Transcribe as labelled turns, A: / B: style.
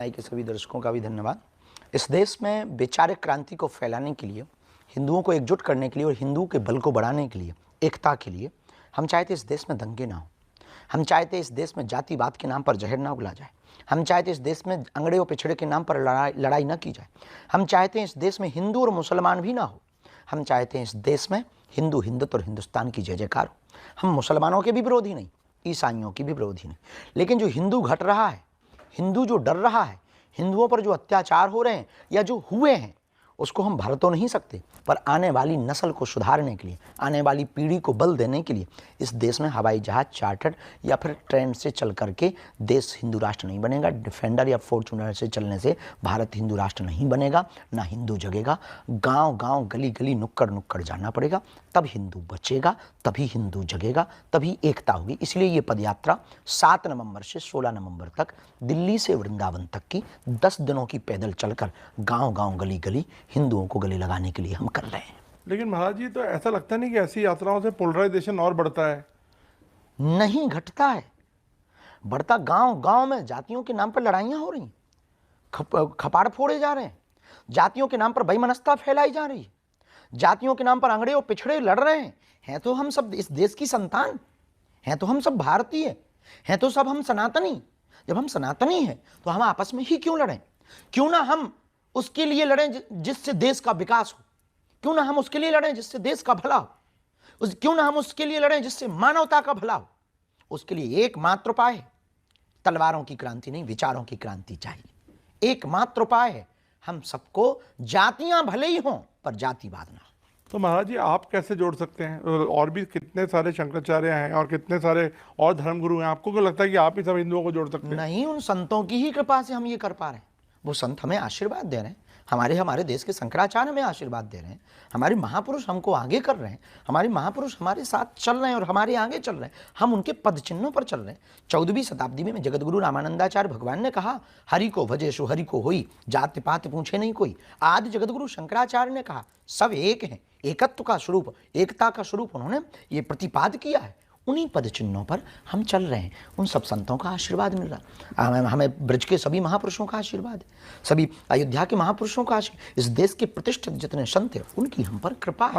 A: के सभी दर्शकों का भी धन्यवाद। इस देश में वैचारिक क्रांति को फैलाने के लिए, हिंदुओं को एकजुट करने के लिए और हिंदुओं के बल को बढ़ाने के लिए, एकता के लिए हम चाहते इस देश में दंगे ना हो। हम चाहते इस देश में जातिवाद के नाम पर जहर ना उगला जाए। हम चाहते इस देश में अंगड़े और पिछड़े के नाम पर लड़ाई न की जाए। हम चाहते हैं इस देश में हिंदू और मुसलमान भी ना हो। हम चाहते हैं इस देश में हिंदू हिंदुत्व और हिंदुस्तान की जय जयकार हो। हम मुसलमानों के भी विरोधी नहीं, ईसाइयों की भी विरोधी नहीं, लेकिन जो हिंदू घट रहा है, हिंदू जो डर रहा है, हिंदुओं पर जो अत्याचार हो रहे हैं या जो हुए हैं, उसको हम भर तो नहीं सकते, पर आने वाली नस्ल को सुधारने के लिए, आने वाली पीढ़ी को बल देने के लिए इस देश में हवाई जहाज चार्टर्ड या फिर ट्रेन से चल करके देश हिंदू राष्ट्र नहीं बनेगा। डिफेंडर या फॉर्चूनर से चलने से भारत हिंदू राष्ट्र नहीं बनेगा, ना हिंदू जगेगा। गांव गांव गली गली नुक्कड़ नुक्कड़ जाना पड़ेगा, तब हिंदू बचेगा, तभी हिंदू जगेगा, तभी एकता होगी। इसलिए ये पदयात्रा 7 नवंबर से 16 नवंबर तक दिल्ली से वृंदावन तक की 10 दिनों की पैदल चलकर गांव गांव गली गली हिंदुओं को गले लगाने के लिए हम कर रहे हैं।
B: लेकिन महाराज जी, तो ऐसा लगता नहीं कि ऐसी यात्राओं से पोलराइजेशन और बढ़ता है?
A: नहीं, घटता है, बढ़ता। गांव गांव में जातियों के नाम पर लड़ाइयां हो रही, खपाड़ फोड़े जा रहे हैं, जातियों के नाम पर बेईमानता फैलाई जा रही है, जातियों के नाम पर अंगड़े और पिछड़े लड़ रहे हैं। तो हम सब इस देश की संतान हैं, तो हम सब भारतीय हैं, तो सब हम सनातनी। जब हम सनातनी हैं तो हम आपस में ही क्यों लड़ें? क्यों ना हम उसके लिए लड़ें जिससे देश का विकास हो। क्यों ना हम उसके लिए लड़ें जिससे देश का भला हो। क्यों ना हम उसके लिए लड़ें जिससे मानवता का भला हो। उसके लिए एकमात्र उपाय है, तलवारों की क्रांति नहीं, विचारों की क्रांति चाहिए। एकमात्र उपाय है, हम सबको जातियां भले ही हों पर जातिवाद ना हो।
B: तो महाराज जी, आप कैसे जोड़ सकते हैं? और भी कितने सारे शंकराचार्य हैं और कितने सारे और धर्मगुरु हैं, आपको क्या लगता है कि आप ही सब हिंदुओं को जोड़ सकते हैं?
A: नहीं, उन संतों की ही कृपा से हम ये कर पा रहे हैं। वो संत हमें आशीर्वाद दे रहे हैं, हमारे देश के शंकराचार्य हमें आशीर्वाद दे रहे हैं, हमारे महापुरुष हमको आगे कर रहे हैं, हमारे महापुरुष हमारे साथ चल रहे हैं और हमारे आगे चल रहे हैं, हम उनके पद चिन्हों पर चल रहे हैं। 14वीं शताब्दी में जगतगुरु रामानंदाचार्य भगवान ने कहा, हरि को भजे सो हरि को होई, जाति पात पूछे नहीं कोई। आज जगतगुरु शंकराचार्य ने कहा, सब एक हैं, एकत्व का स्वरूप, एकता का स्वरूप उन्होंने ये प्रतिपाद किया है। उन्हीं पद चिन्हों पर हम चल रहे हैं। उन सब संतों का आशीर्वाद मिल रहा है हमें। ब्रज के सभी महापुरुषों का आशीर्वाद है, सभी अयोध्या के महापुरुषों का आशीर्वाद, इस देश के प्रतिष्ठित जितने संत हैं उनकी हम पर कृपा है।